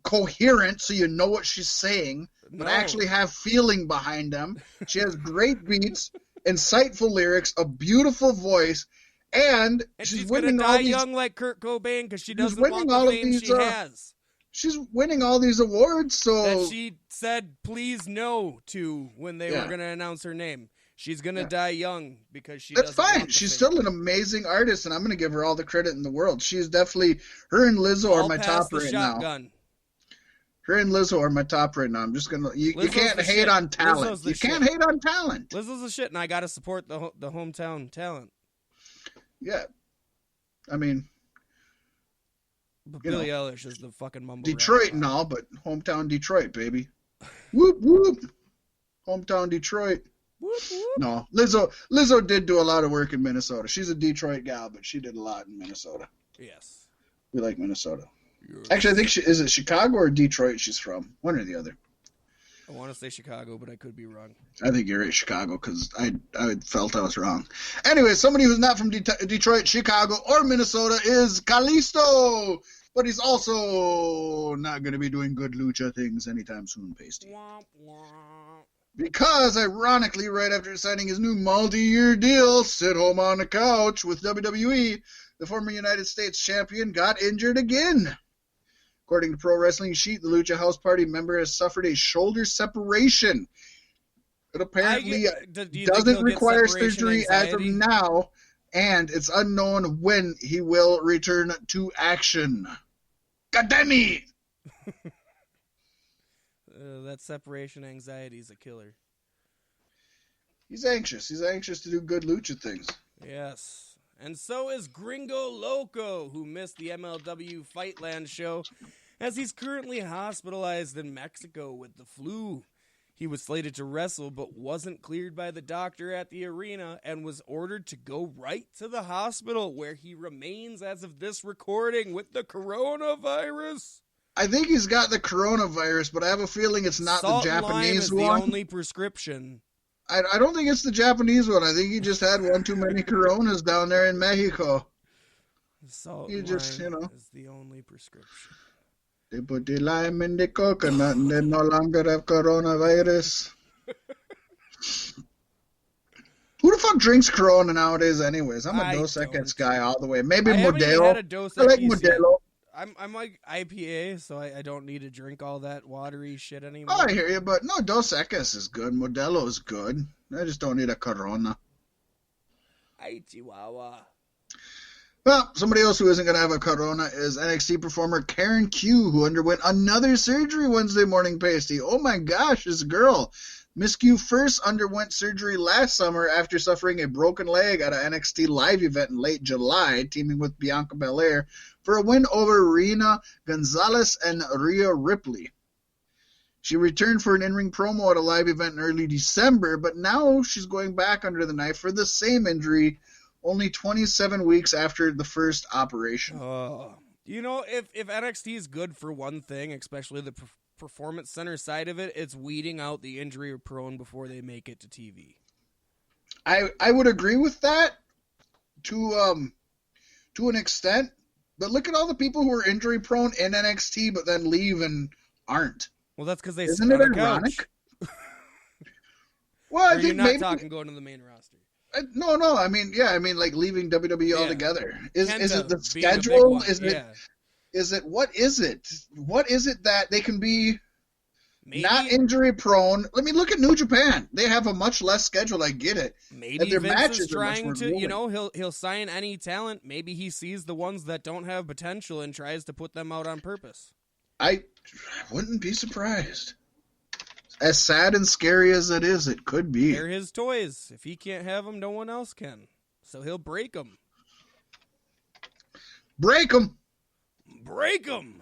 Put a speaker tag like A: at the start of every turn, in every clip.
A: coherent so you know what she's saying, but actually have feeling behind them. She has great beats, insightful lyrics, a beautiful voice, and
B: she's winning all these, young like Kurt Cobain because she doesn't want the fame she has.
A: She's winning all these awards, so
B: that she said please no to when they were going to announce her name. She's going to die young because she
A: That's
B: doesn't
A: fine.
B: want the
A: She's
B: fame.
A: still an amazing artist, and I'm going to give her all the credit in the world. She's definitely, her and Lizzo are my top right now. Her and Lizzo are my top right now. I'm just going to, you can't hate on talent. You can't hate on talent.
B: Lizzo's the shit, and I got to support the hometown talent.
A: Yeah. I mean,
B: but Billie Eilish is the fucking mumble
A: Detroit and all, but hometown Detroit, baby. Whoop, whoop. Hometown Detroit.
B: Whoop, whoop.
A: No, Lizzo did do a lot of work in Minnesota. She's a Detroit gal, but she did a lot in Minnesota.
B: Yes.
A: We like Minnesota. Yes. Actually, I think is it Chicago or Detroit she's from? One or the other.
B: I want to say Chicago, but I could be wrong.
A: I think you're right, Chicago, because I felt I was wrong. Anyway, somebody who's not from Detroit, Chicago, or Minnesota is Kalisto, but he's also not going to be doing good lucha things anytime soon, Pasty.
B: Wah, wah.
A: Because, ironically, right after signing his new multi-year deal, sit home on the couch with WWE, the former United States champion got injured again. According to Pro Wrestling Sheet, the Lucha House Party member has suffered a shoulder separation. It apparently doesn't require surgery as of now, and it's unknown when he will return to action. God damn it!
B: That separation anxiety is a killer.
A: He's anxious. He's anxious to do good lucha things.
B: Yes. And so is Gringo Loco, who missed the MLW Fightland show, as he's currently hospitalized in Mexico with the flu. He was slated to wrestle, but wasn't cleared by the doctor at the arena and was ordered to go right to the hospital, where he remains as of this recording with the coronavirus.
A: I think he's got the coronavirus, but I have a feeling it's not the Japanese one.
B: Salt and lime is the only prescription.
A: I don't think it's the Japanese one. I think he just had one too many coronas down there in Mexico.
B: Salt and lime is the only prescription.
A: They put the lime in the coconut and they no longer have coronavirus. Who the fuck drinks Corona nowadays anyways? I'm a Dos Equis guy all the way. Maybe Modelo. I like Modelo.
B: I'm like IPA, so I don't need to drink all that watery shit anymore.
A: Oh, I hear you, but no, Dos Equis is good. Modelo is good. I just don't need a Corona.
B: Ay, Chihuahua.
A: Well, somebody else who isn't going to have a Corona is NXT performer Karen Q, who underwent another surgery Wednesday morning, Pasty. Oh my gosh, this girl. Miss Q first underwent surgery last summer after suffering a broken leg at an NXT live event in late July, teaming with Bianca Belair for a win over Reina Gonzalez and Rhea Ripley. She returned for an in-ring promo at a live event in early December, but now she's going back under the knife for the same injury, only 27 weeks after the first operation.
B: You know, if NXT is good for one thing, especially the performance center side of it, it's weeding out the injury prone before they make it to TV.
A: I would agree with that to an extent, but look at all the people who are injury prone in NXT but then leave and aren't.
B: Well, that's because they
A: isn't it ironic? Well, I think
B: you're not
A: maybe
B: talking going to the main roster.
A: No. I mean, like leaving WWE altogether. Is it the schedule? Is it what is it? What is it that they can be not injury prone? Let me look at New Japan. They have a much less schedule. I get it.
B: Maybe
A: and their
B: Vince
A: matches
B: is trying to,
A: moving.
B: he'll sign any talent. Maybe he sees the ones that don't have potential and tries to put them out on purpose.
A: I wouldn't be surprised. As sad and scary as it is, it could be.
B: They're his toys. If he can't have them, no one else can. So he'll break them.
A: Break them.
B: Break them.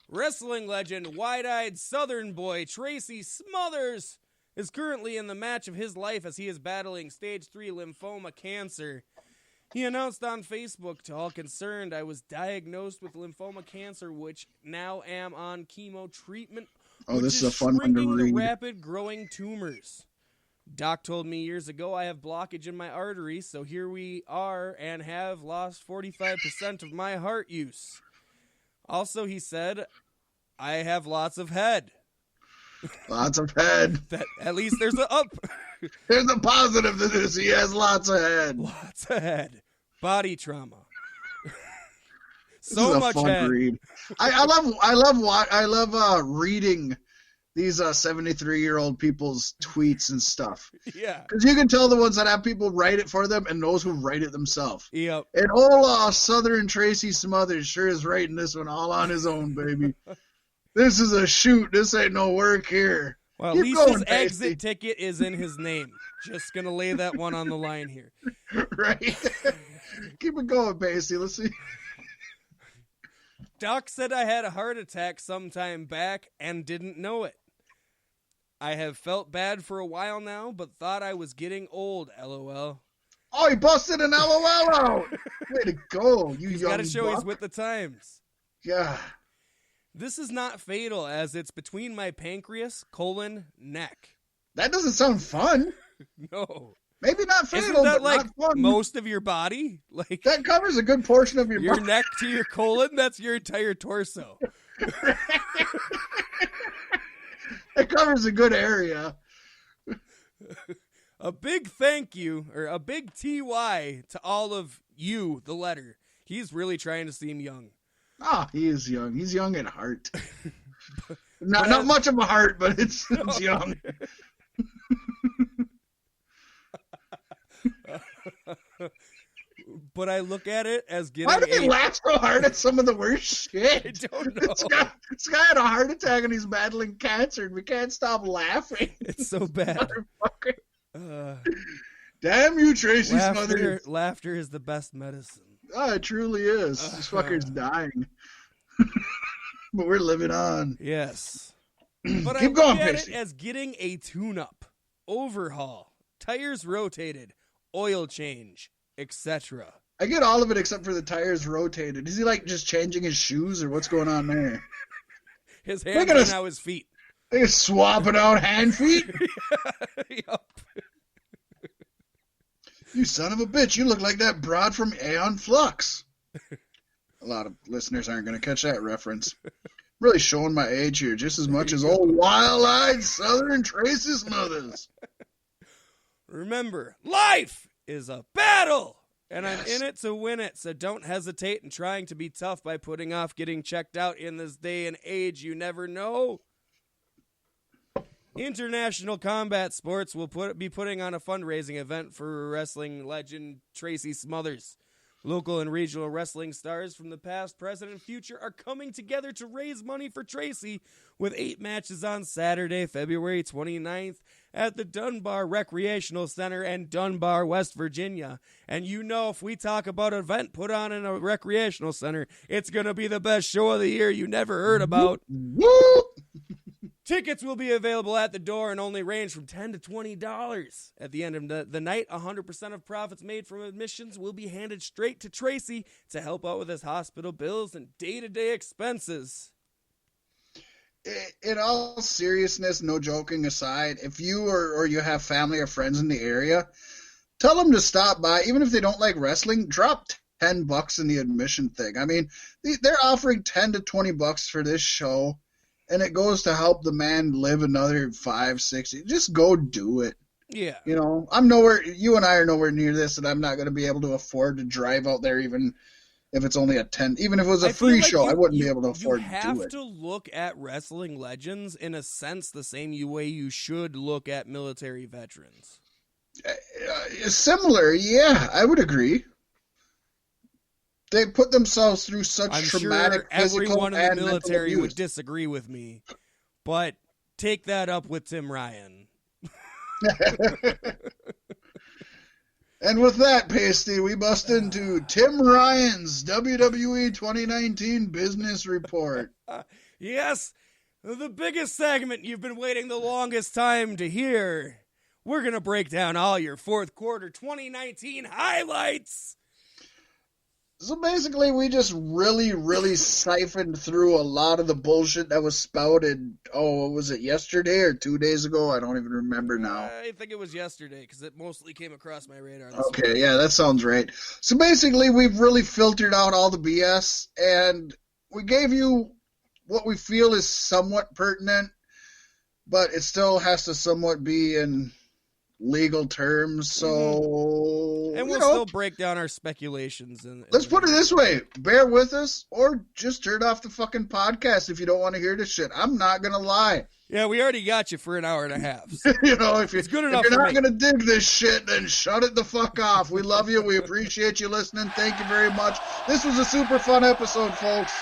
B: Wrestling legend, wide-eyed Southern boy Tracy Smothers is currently in the match of his life as he is battling stage 3 lymphoma cancer. He announced on Facebook to all concerned, "I was diagnosed with lymphoma cancer, which now am on chemo treatment."
A: Oh, this is a fun one to read.
B: The rapid growing tumors. Doc told me years ago I have blockage in my artery, so here we are and have lost 45% of my heart use. Also, he said, I have lots of head.
A: Lots of head.
B: That at least there's a up.
A: There's a positive to this. He has lots of head.
B: Lots of head. Body trauma.
A: This
B: So
A: is a
B: much
A: fun
B: head.
A: read. I love reading these 73-year-old people's tweets and stuff.
B: Yeah.
A: Because you can tell the ones that have people write it for them and those who write it themselves.
B: Yep.
A: And old Southern Tracy Smothers sure is writing this one all on his own, baby. This is a shoot. This ain't no work here.
B: Well, at
A: Keep
B: least
A: going,
B: his exit
A: Pasty.
B: ticket is in his name. Just going to lay that one on the line here.
A: Right? Keep it going, Pasty. Let's see.
B: Doc said I had a heart attack sometime back and didn't know it. I have felt bad for a while now, but thought I was getting old, LOL.
A: Oh, he busted an LOL out. Way to go, you
B: He's
A: young
B: got to show
A: buck.
B: he's with the times.
A: Yeah.
B: This is not fatal as it's between my pancreas, colon, neck.
A: That doesn't sound fun.
B: No.
A: Maybe not fatal,
B: Isn't that
A: but
B: like
A: not fun.
B: most of your body? Like
A: That covers a good portion of your
B: your
A: body.
B: neck to your colon? That's your entire torso.
A: It covers a good area.
B: A big thank you, or a big TY to all of you, the letter. He's really trying to seem young.
A: Ah, he is young. He's young at heart. Not much of a heart, but it's young.
B: But I look at it as getting
A: Why do they laugh so hard at some of the worst shit?
B: I don't know.
A: This guy had a heart attack and he's battling cancer, and we can't stop laughing.
B: It's so bad.
A: Motherfucker. Damn you, Tracy Smothers.
B: Laughter is the best medicine.
A: Oh, it truly is. This fucker's dying. But we're living on.
B: Yes. But
A: Keep
B: I
A: going,
B: look at
A: Pacey.
B: it as getting a tune-up, overhaul, tires rotated, oil change, etc.
A: I get all of it except for the tires rotated. Is he like just changing his shoes or what's going on there?
B: His hands
A: Look at
B: are
A: us.
B: now his feet.
A: They're swapping out hand feet?
B: Yup.
A: You son of a bitch. You look like that broad from Aeon Flux. A lot of listeners aren't going to catch that reference. Really showing my age here just as much as old wild-eyed Southern Tracy Smothers.
B: Remember, life is a battle, and
A: Yes.
B: I'm in it to win it, so don't hesitate in trying to be tough by putting off getting checked out in this day and age. You never know. International Combat Sports will be putting on a fundraising event for wrestling legend Tracy Smothers. Local and regional wrestling stars from the past, present, and future are coming together to raise money for Tracy with 8 matches on Saturday, February 29th at the Dunbar Recreational Center in Dunbar, West Virginia. And you know, if we talk about an event put on in a recreational center, it's going to be the best show of the year you never heard about.
A: Whoop.
B: Tickets will be available at the door and only range from $10 to $20. At the end of the night, 100% of profits made from admissions will be handed straight to Tracy to help out with his hospital bills and day-to-day expenses.
A: In all seriousness, no joking aside, if you or you have family or friends in the area, tell them to stop by. Even if they don't like wrestling, drop $10 in the admission thing. I mean, they're offering $10 to $20 for this show. And it goes to help the man live another 5, 6 years. Just go do it.
B: Yeah.
A: You know, you and I are nowhere near this, and I'm not going to be able to afford to drive out there even if it's only a 10. Even if it was a free show, I wouldn't be able to afford to do it.
B: You have to look at wrestling legends in a sense the same way you should look at military veterans.
A: Similar, yeah, I would agree. They put themselves through such
B: I'm
A: traumatic
B: sure
A: physical
B: everyone in the
A: and
B: military
A: mental
B: would
A: abuse.
B: disagree with me, but take that up with Tim Ryan.
A: And with that, Pasty, we bust into Tim Ryan's WWE 2019 business report.
B: Yes, the biggest segment you've been waiting the longest time to hear. We're going to break down all your fourth quarter 2019 highlights.
A: So basically, we just really siphoned through a lot of the bullshit that was spouted, what was it, yesterday or 2 days ago? I don't even remember now.
B: I think it was yesterday, because it mostly came across my radar.
A: Okay,
B: week.
A: yeah, that sounds right. So basically, we've really filtered out all the BS, and we gave you what we feel is somewhat pertinent, but it still has to somewhat be in legal terms. So,
B: and we'll still break down our speculations.
A: Let's put it this way: bear with us, or just turn off the fucking podcast if you don't want to hear this shit. I'm not gonna lie.
B: Yeah, we already got you for an hour and a half. So
A: you know, if you're not
B: me.
A: gonna dig this shit, then shut it the fuck off. We love you. We appreciate you listening. Thank you very much. This was a super fun episode, folks.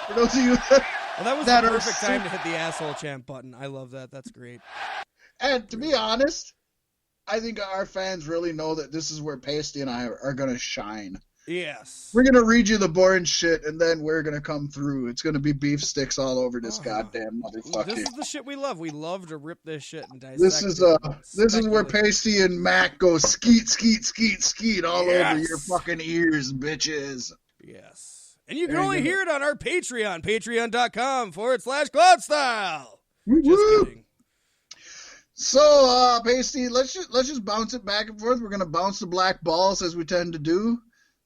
A: For those of you
B: that was the perfect time to hit the asshole chant button. I love that. That's great.
A: And to be honest, I think our fans really know that this is where Pasty and I are going to shine.
B: Yes.
A: We're going to read you the boring shit, and then we're going to come through. It's going to be beef sticks all over this goddamn motherfucker.
B: This is the shit we love. We love to rip this shit and dissect
A: This is where Pasty and Mac go skeet, skeet, skeet, skeet all over your fucking ears, bitches.
B: Yes. And you can only hear it on our Patreon, patreon.com/Cloud Just kidding.
A: So, Pasty, let's just bounce it back and forth. We're going to bounce the black balls as we tend to do.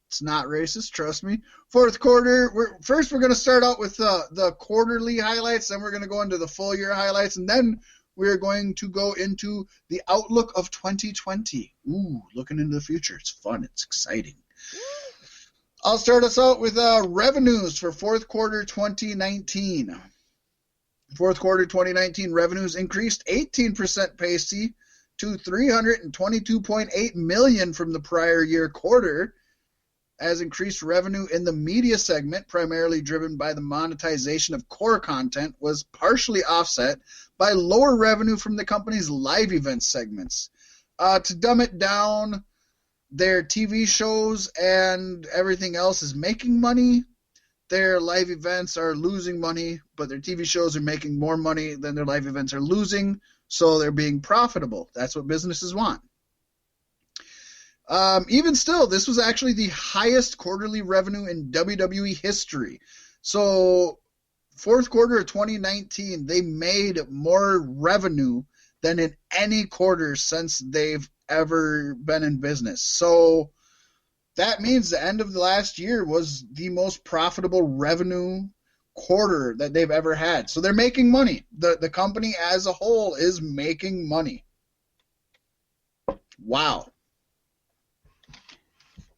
A: It's not racist, trust me. Fourth quarter, we're going to start out with the quarterly highlights, then we're going to go into the full year highlights, and then we're going to go into the outlook of 2020. Ooh, looking into the future. It's fun. It's exciting. I'll start us out with revenues for fourth quarter 2019. Fourth quarter 2019 revenues increased 18%, Pasty, to $322.8 million from the prior year quarter, as increased revenue in the media segment, primarily driven by the monetization of core content, was partially offset by lower revenue from the company's live event segments. To dumb it down, their TV shows and everything else is making money. Their live events are losing money, but their TV shows are making more money than their live events are losing, so they're being profitable. That's what businesses want. Even still, this was actually the highest quarterly revenue in WWE history. So, fourth quarter of 2019, they made more revenue than in any quarter since they've ever been in business. So, that means the end of the last year was the most profitable revenue quarter that they've ever had. So they're making money. The company as a whole is making money. Wow.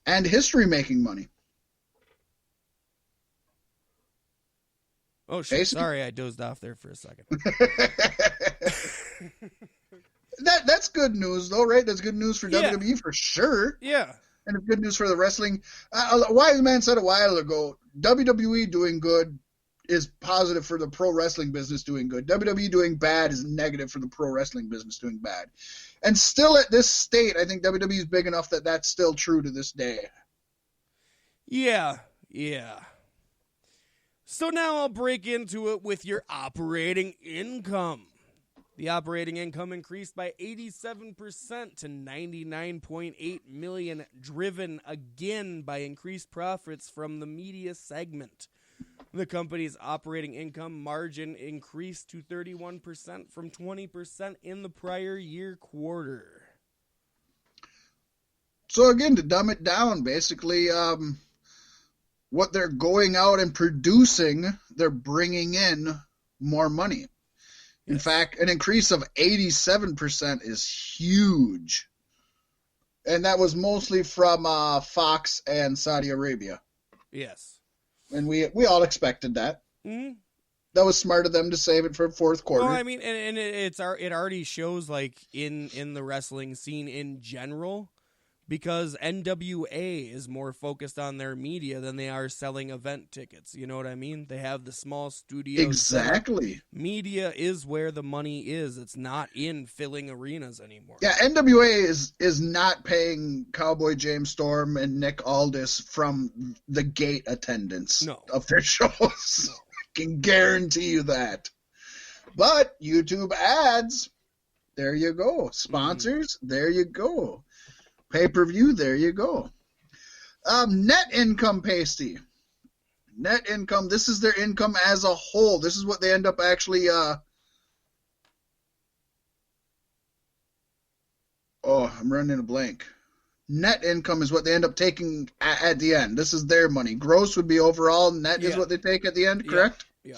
A: And history making money.
B: Oh, shit. Basically. Sorry, I dozed off there for a second.
A: That's good news, though, right? That's good news for WWE for sure.
B: Yeah.
A: And it's good news for the wrestling. A wise man said a while ago, WWE doing good is positive for the pro wrestling business doing good. WWE doing bad is negative for the pro wrestling business doing bad. And still at this state, I think WWE is big enough that that's still true to this day.
B: Yeah. So now I'll break into it with your operating income. The operating income increased by 87% to $99.8 million, driven again by increased profits from the media segment. The company's operating income margin increased to 31% from 20% in the prior year quarter.
A: So again, to dumb it down, basically what they're going out and producing, they're bringing in more money. In fact, an increase of 87% is huge. And that was mostly from Fox and Saudi Arabia.
B: Yes.
A: And we all expected that.
B: Mm-hmm.
A: That was smart of them to save it for fourth quarter.
B: Well, I mean, and it already shows, like, in the wrestling scene in general, because NWA is more focused on their media than they are selling event tickets. You know what I mean? They have the small studios.
A: Exactly.
B: Media is where the money is. It's not in filling arenas anymore.
A: Yeah, NWA is not paying Cowboy James Storm and Nick Aldis from the gate attendance of their shows. No. I can guarantee you that. But YouTube ads, there you go. Sponsors, there you go. Pay-per-view, there you go. Net income, Pasty. Net income, this is their income as a whole. This is what they end up actually... I'm running a blank. Net income is what they end up taking at the end. This is their money. Gross would be overall. Net is what they take at the end, correct?
B: Yeah.